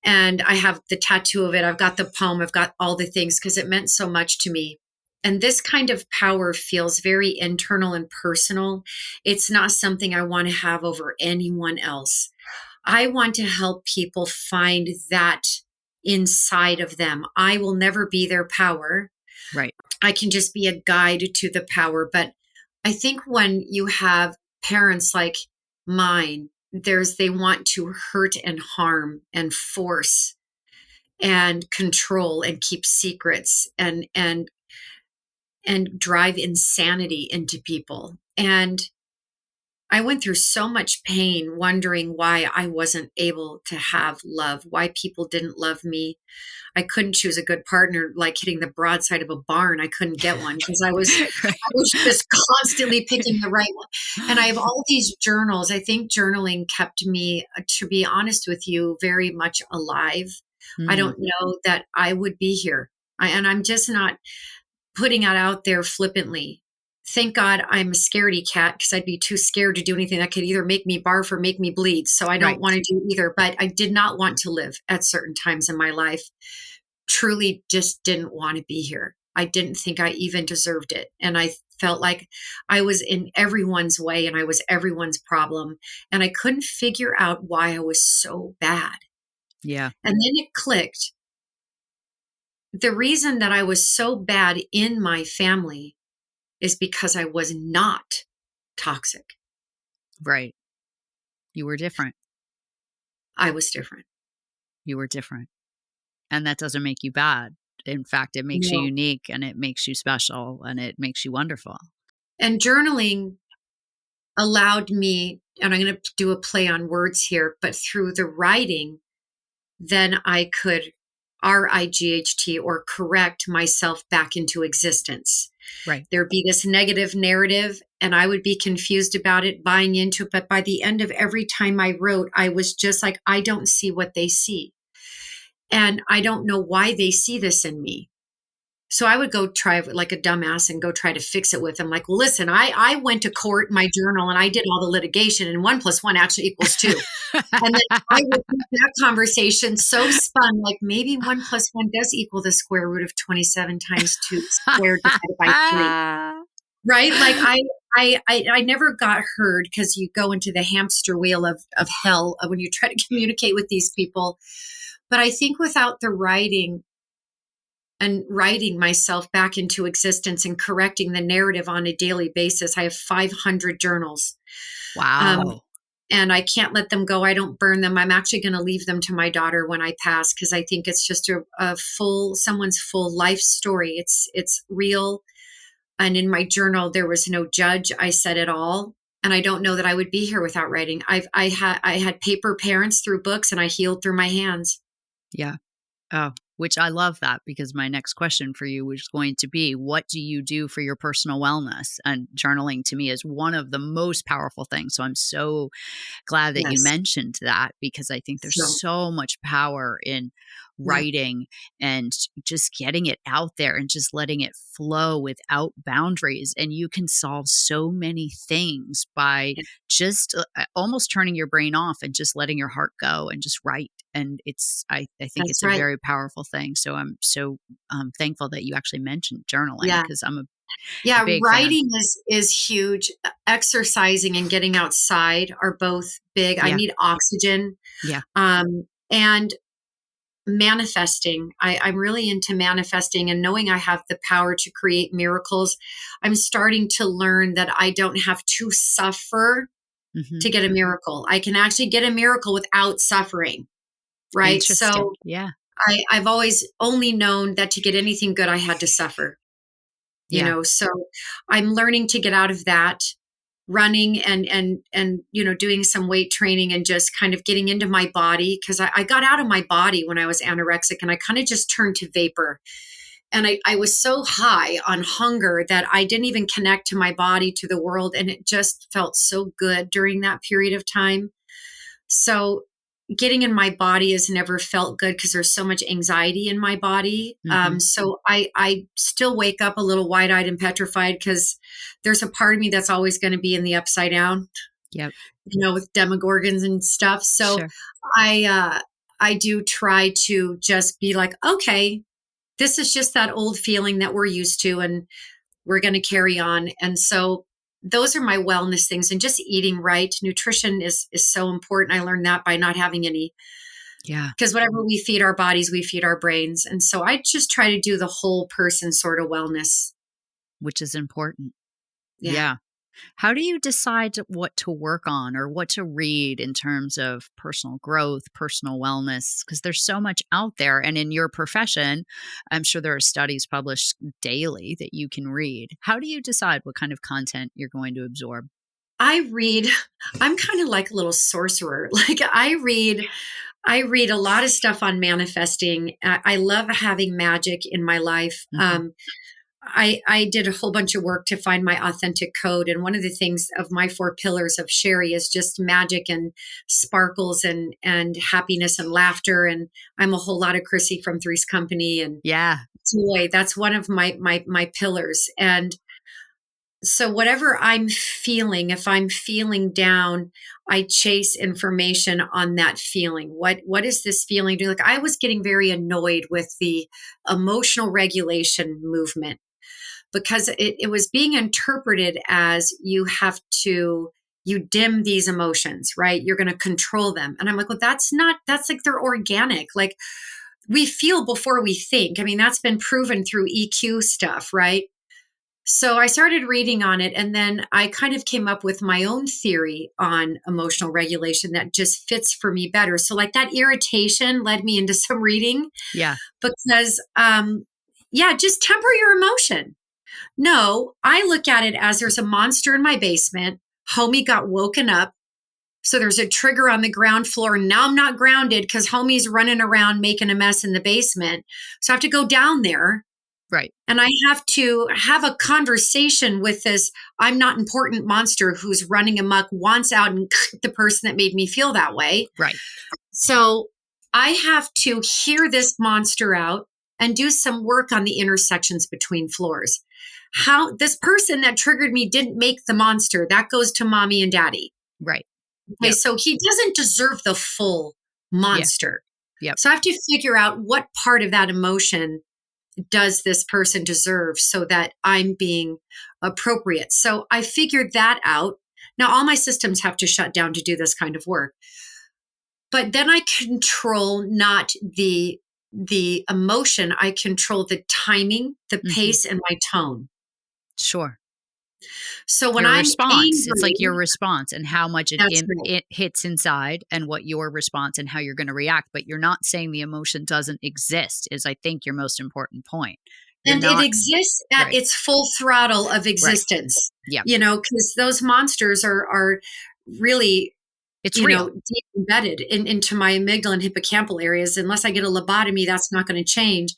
And I have the tattoo of it. I've got the poem. I've got all the things because it meant so much to me. And this kind of power feels very internal and personal. It's not something I want to have over anyone else. I want to help people find that inside of them. I will never be their power. Right. I can just be a guide to the power. But I think when you have parents like mine, they want to hurt and harm and force and control and keep secrets and drive insanity into people. And I went through so much pain wondering why I wasn't able to have love, why people didn't love me. I couldn't choose a good partner, like hitting the broadside of a barn. I couldn't get one because I was just constantly picking the right one. And I have all these journals. I think journaling kept me, to be honest with you, very much alive. I don't know that I would be here. And I'm just not putting it out there flippantly. Thank God I'm a scaredy cat because I'd be too scared to do anything that could either make me barf or make me bleed. So I don't want to do either. But I did not want to live at certain times in my life. Truly just didn't want to be here. I didn't think I even deserved it. And I felt like I was in everyone's way and I was everyone's problem. And I couldn't figure out why I was so bad. Yeah. And then it clicked. The reason that I was so bad in my family is because I was not toxic. Right. You were different. I was different. You were different. And that doesn't make you bad. In fact, it makes you unique and it makes you special and it makes you wonderful. And journaling allowed me, and I'm going to do a play on words here, but through the writing, then I could RIGHT or correct myself back into existence. Right. There'd be this negative narrative and I would be confused about it, buying into it. But by the end of every time I wrote, I was just like, I don't see what they see. And I don't know why they see this in me. So I would go try like a dumbass and go try to fix it with them. Like, well, listen, I went to court in my journal and I did all the litigation and 1 + 1 actually equals 2. And then I would make that conversation so spun, like maybe 1 + 1 does equal the square root of 27 times 2 squared divided by 3. Right? Like I never got heard because you go into the hamster wheel of hell when you try to communicate with these people. But I think without the writing and writing myself back into existence and correcting the narrative on a daily basis, I have 500 journals. Wow. And I can't let them go. I don't burn them. I'm actually going to leave them to my daughter when I pass because I think it's just someone's full life story. It's real. And in my journal, there was no judge. I said it all. And I don't know that I would be here without writing. I had paper parents through books and I healed through my hands. Yeah. Oh, which I love that because my next question for you was going to be, what do you do for your personal wellness? And journaling to me is one of the most powerful things. So I'm so glad that you mentioned that because I think there's so much power in writing and just getting it out there and just letting it flow without boundaries. And you can solve so many things by just almost turning your brain off and just letting your heart go and just write. And I think it's a very powerful thing. So I'm so thankful that you actually mentioned journaling because I'm a Yeah, Big fan. writing is huge. Exercising and getting outside are both big. I Yeah. need oxygen. Yeah. And manifesting. I'm really into manifesting and knowing I have the power to create miracles. I'm starting to learn that I don't have to suffer Hmm. to get a miracle. I can actually get a miracle without suffering, right? Interesting. So Yeah. I've always only known that to get anything good, I had to suffer, Yeah. so I'm learning to get out of that running and doing some weight training and just kind of getting into my body because I got out of my body when I was anorexic and I kind of just turned to vapor. And I was so high on hunger that I didn't even connect to my body, to the world. And it just felt so good during that period of time. So getting in my body has never felt good because there's so much anxiety in my body. Hmm. So I still wake up a little wide-eyed and petrified because there's a part of me that's always going to be in the upside down, Yep. with demogorgons and stuff. So Sure. I do try to just be like, okay, this is just that old feeling that we're used to, and we're going to carry on. And so those are my wellness things, and just eating right. Nutrition is so important. I learned that by not having any, Yeah. because whatever we feed our bodies, we feed our brains. And so I just try to do the whole person sort of wellness. Which is important. Yeah. Yeah. How do you decide what to work on or what to read in terms of personal growth, personal wellness? Because there's so much out there. And in your profession, I'm sure there are studies published daily that you can read. How do you decide what kind of content you're going to absorb? I read, I'm kind of like a little sorcerer. Like I read a lot of stuff on manifesting. I love having magic in my life. Hmm. I did a whole bunch of work to find my authentic code. And one of the things of my 4 pillars of Sherrie is just magic and sparkles and happiness and laughter. And I'm a whole lot of Chrissy from Three's Company and Yeah. joy. That's one of my pillars. And so whatever I'm feeling, if I'm feeling down, I chase information on that feeling. What is this feeling doing? Like I was getting very annoyed with the emotional regulation movement because it was being interpreted as you dim these emotions, right? You're going to control them. And I'm like, well, that's like they're organic. Like we feel before we think. I mean, that's been proven through EQ stuff, right? So I started reading on it, and then I kind of came up with my own theory on emotional regulation that just fits for me better. So like that irritation led me into some reading Yeah. because yeah, just temper your emotion. No, I look at it as there's a monster in my basement. Homie got woken up. So there's a trigger on the ground floor. And now I'm not grounded because homie's running around making a mess in the basement. So I have to go down there Right. and I have to have a conversation with this I'm not important monster who's running amok, wants out and the person that made me feel that way. Right. So I have to hear this monster out and do some work on the intersections between floors. How this person that triggered me didn't make the monster. That goes to mommy and daddy. Right. Okay, Yep. so he doesn't deserve the full Yeah. monster. Yep. So I have to figure out what part of that emotion does this person deserve so that I'm being appropriate. So I figured that out. Now all my systems have to shut down to do this kind of work. But then I control not the emotion, I control the timing, the Hmm. pace and my tone. Sure. So when Your I'm response. It's like your angry, response and how much that's right. it hits inside and what your response and how you're going to react. But you're not saying the emotion doesn't exist, is I think your most important point. You're And it not exists at right. its full throttle of Right. existence, Yep. because those monsters are really, It's real. deep embedded into my amygdala and hippocampal areas. Unless I get a lobotomy, that's not going to change.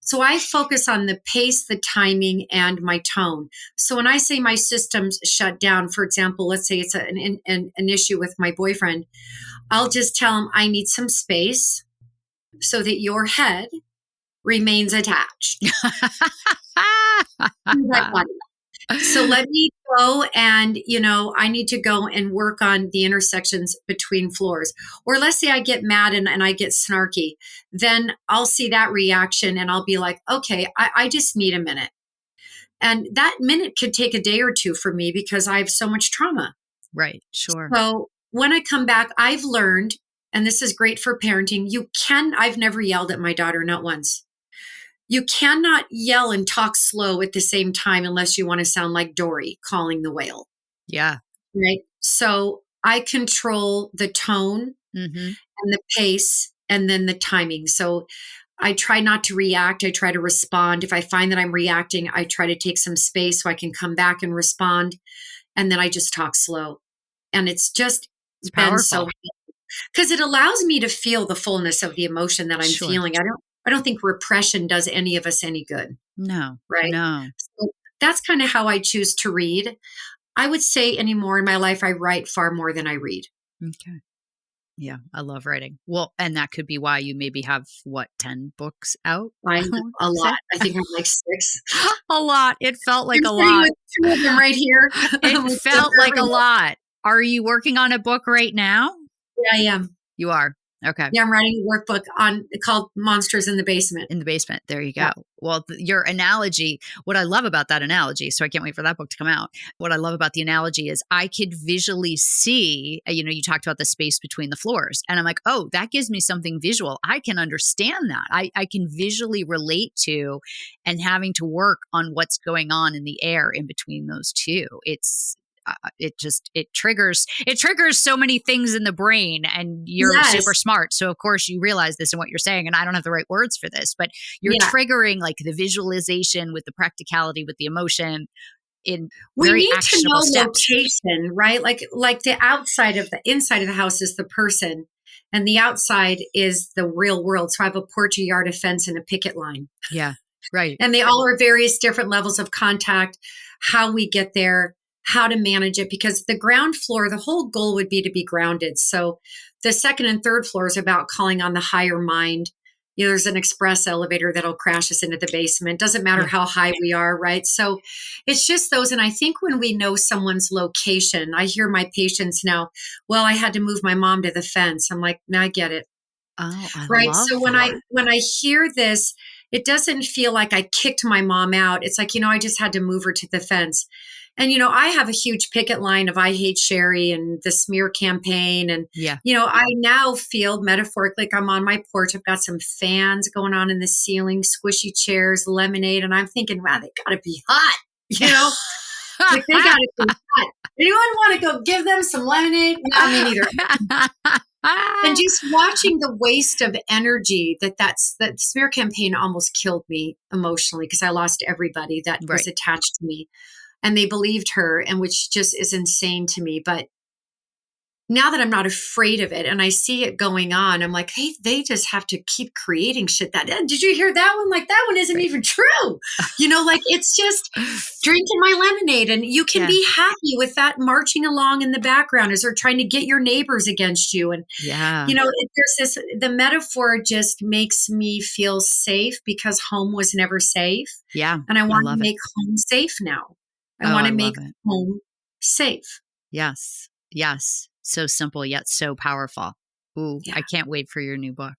So I focus on the pace, the timing, and my tone. So when I say my system's shut down, for example, let's say it's an issue with my boyfriend, I'll just tell him I need some space so that your head remains attached to my body. So let me go and, I need to go and work on the intersections between floors. Or let's say I get mad and I get snarky. Then I'll see that reaction and I'll be like, okay, I just need a minute. And that minute could take a day or two for me because I have so much trauma. Right. Sure. So when I come back, I've learned, and this is great for parenting, I've never yelled at my daughter, not once. You cannot yell and talk slow at the same time unless you want to sound like Dory calling the whale. Yeah. Right. So I control the tone and the pace and then the timing. So I try not to react. I try to respond. If I find that I'm reacting, I try to take some space so I can come back and respond. And then I just talk slow. And it's been so, because it allows me to feel the fullness of the emotion that I'm feeling. I don't think repression does any of us any good. No. Right. No. So that's kind of how I choose to read. I would say anymore in my life, I write far more than I read. Okay. Yeah, I love writing. Well, and that could be why you maybe have 10 books out? A lot. I think I'm like 6. A lot. It felt like I'm a lot. With 2 of them right here. It felt like a lot. Are you working on a book right now? Yeah, I am. You are? Okay. Yeah, I'm writing a workbook called Monsters in the Basement. In the Basement. There you go. Yeah. Well, your analogy, what I love about that analogy, so I can't wait for that book to come out. What I love about the analogy is I could visually see, you talked about the space between the floors, and I'm like, oh, that gives me something visual. I can understand that. I can visually relate to and having to work on what's going on in the air in between those two. It triggers so many things in the brain, and you're super smart. So of course you realize this in what you're saying, and I don't have the right words for this, but you're triggering like the visualization with the practicality, with the emotion in very actionable steps. We need to know location, right? Like the inside of the house is the person, and the outside is the real world. So I have a porch, a yard, a fence, and a picket line. Yeah, right. And they all are various different levels of contact, how we get there, how to manage it, because the ground floor, the whole goal would be to be grounded. So the second and third floor is about calling on the higher mind. There's an express elevator that'll crash us into the basement. Doesn't matter how high we are, right? So it's just those. And I think when we know someone's location, I hear my patients now, well, I had to move my mom to the fence. I'm like, I get it. Oh, right. So when I hear this, it doesn't feel like I kicked my mom out. It's like, I just had to move her to the fence. And, I have a huge picket line of I hate Sherrie and the smear campaign. And, I now feel metaphorically like I'm on my porch. I've got some fans going on in the ceiling, squishy chairs, lemonade. And I'm thinking, wow, they got to be hot, like they got to be hot. Anyone want to go give them some lemonade? No, me neither. And just watching the waste of energy that smear campaign almost killed me emotionally, because I lost everybody that was attached to me. And they believed her, and which just is insane to me. But now that I'm not afraid of it and I see it going on, I'm like, hey, they just have to keep creating shit. Did you hear that one? Like, that one isn't even true. It's just drinking my lemonade, and you can be happy with that marching along in the background as they're trying to get your neighbors against you. And, the metaphor just makes me feel safe, because home was never safe. Yeah. And I want to make home safe now. I want to make home safe. Yes. Yes. So simple, yet so powerful. Ooh, I can't wait for your new book.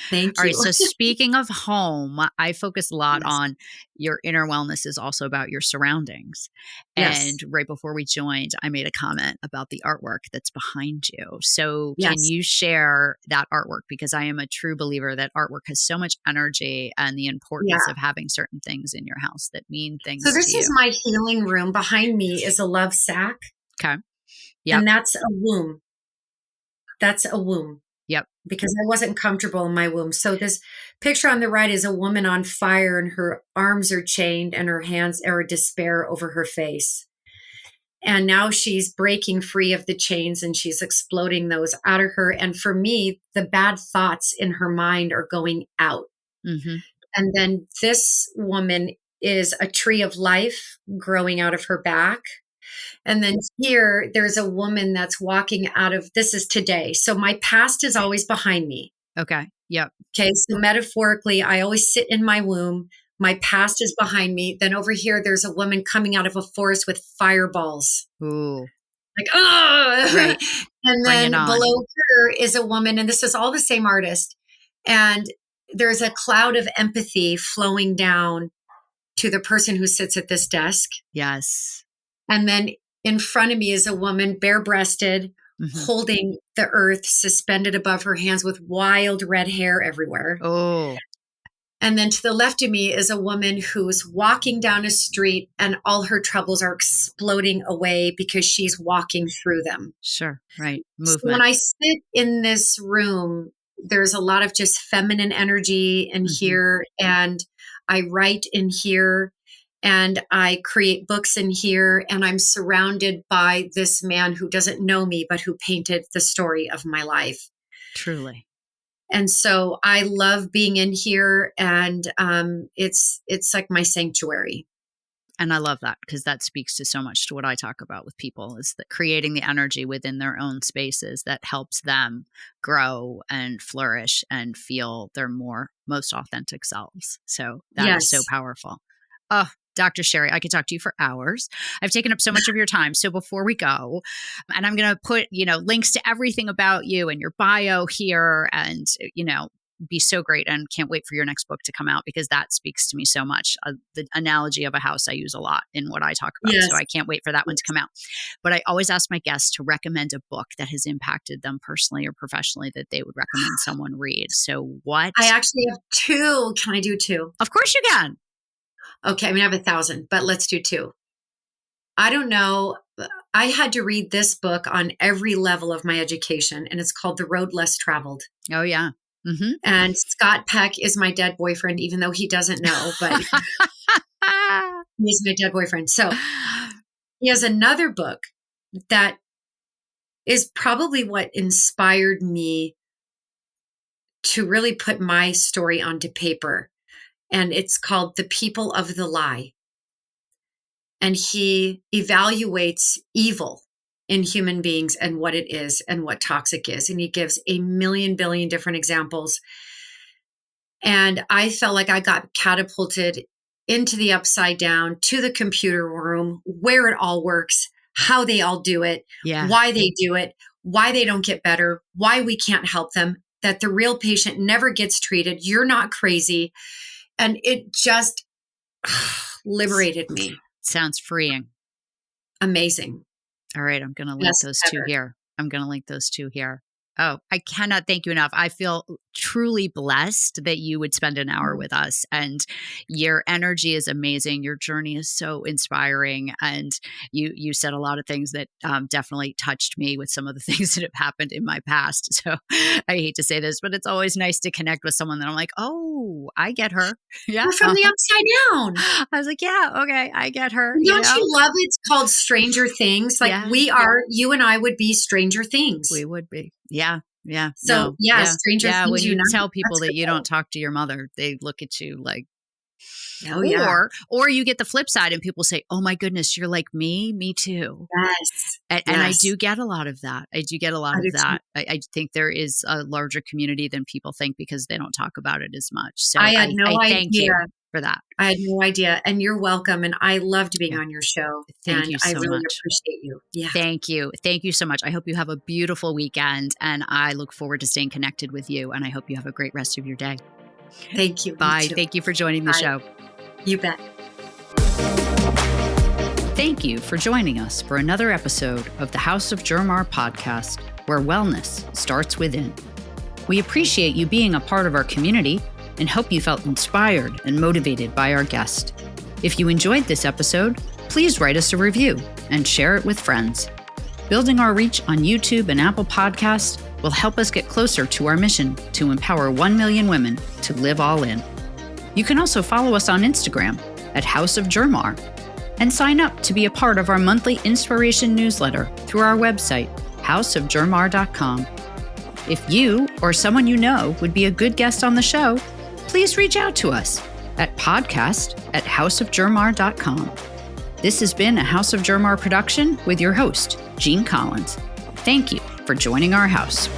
Thank you. All right. So speaking of home, I focus a lot on your inner wellness is also about your surroundings. And right before we joined, I made a comment about the artwork that's behind you. So can you share that artwork? Because I am a true believer that artwork has so much energy, and the importance of having certain things in your house that mean things to you. So this is my healing room. Behind me is a love sack. Okay. Yeah. And that's a womb. That's a womb. Yep. Because I wasn't comfortable in my womb. So this picture on the right is a woman on fire, and her arms are chained and her hands are despair over her face. And now she's breaking free of the chains, and she's exploding those out of her. And for me, the bad thoughts in her mind are going out. Mm-hmm. And then this woman is a tree of life growing out of her back. And then here, there's a woman that's walking out of, this is today. So my past is always behind me. Okay. Yep. Okay. So metaphorically, I always sit in my womb. My past is behind me. Then over here, there's a woman coming out of a forest with fireballs. Ooh. Like, oh! Right. And then below her is a woman, and this is all the same artist. And there's a cloud of empathy flowing down to the person who sits at this desk. Yes. And then in front of me is a woman bare-breasted, Mm-hmm. holding the earth suspended above her hands with wild red hair everywhere. Oh. And then to the left of me is a woman who's walking down a street and all her troubles are exploding away because she's walking through them. Sure. Right. So Movement. when I sit in this room, there's a lot of just feminine energy in here, and I write in here, and I create books in here, and I'm surrounded by this man who doesn't know me, but who painted the story of my life. Truly. And so I love being in here, and it's like my sanctuary. And I love that, because that speaks to so much to what I talk about with people, is that creating the energy within their own spaces that helps them grow and flourish and feel their most authentic selves. So that is so powerful. Oh, Dr. Sherrie, I could talk to you for hours. I've taken up so much of your time. So before we go, and I'm going to put, links to everything about you and your bio here, and, be so great, and can't wait for your next book to come out, because that speaks to me so much. The analogy of a house I use a lot in what I talk about. Yes. So I can't wait for that one to come out. But I always ask my guests to recommend a book that has impacted them personally or professionally that they would recommend someone read. So what? I actually have 2. Can I do 2? Of course you can. Okay. I mean, I have 1,000, but let's do 2. I don't know. I had to read this book on every level of my education, and it's called The Road Less Traveled. Oh, yeah. Mm-hmm. And Scott Peck is my dead boyfriend, even though he doesn't know, but he's my dead boyfriend. So he has another book that is probably what inspired me to really put my story onto paper. And it's called The People of the Lie. And he evaluates evil in human beings and what it is and what toxic is. And he gives a million billion different examples. And I felt like I got catapulted into the upside down, to the computer room, where it all works, how they all do it, why they do it, why they don't get better, why we can't help them, that the real patient never gets treated. You're not crazy. And it just liberated me. Sounds freeing. Amazing. All right. I'm going to link those 2 here. I'm going to link those 2 here. Oh, I cannot thank you enough. I feel truly blessed that you would spend an hour with us, and your energy is amazing. Your journey is so inspiring. And you said a lot of things that definitely touched me with some of the things that have happened in my past. So I hate to say this, but it's always nice to connect with someone that I'm like, oh, I get her. Yeah. We're from the upside down. I was like, yeah, okay, I get her. Don't you love it? It's called Stranger Things. Like you and I would be Stranger Things. We would be. Yeah. Yeah. So Stranger Things. When you tell people that you don't talk to your mother, they look at you like, or you get the flip side and people say, oh my goodness, you're like me too. Yes. And I do get a lot of that. I think there is a larger community than people think, because they don't talk about it as much. So I had no idea. Thank you for that. I had no idea. And you're welcome. And I loved being on your show. Thank you so much. I really much. appreciate you. Yeah. Thank you. Thank you so much. I hope you have a beautiful weekend, and I look forward to staying connected with you. And I hope you have a great rest of your day. Thank you. Bye. Thank you for joining the show. You bet. Thank you for joining us for another episode of the House of JerMar podcast, where wellness starts within. We appreciate you being a part of our community and hope you felt inspired and motivated by our guest. If you enjoyed this episode, please write us a review and share it with friends. Building our reach on YouTube and Apple Podcasts will help us get closer to our mission to empower 1 million women to live all in. You can also follow us on Instagram at House of JerMar and sign up to be a part of our monthly inspiration newsletter through our website, houseofjermar.com. If you or someone you know would be a good guest on the show, please reach out to us at podcast@houseofjermar.com. This has been a House of JerMar production with your host, Jean Collins. Thank you for joining our house.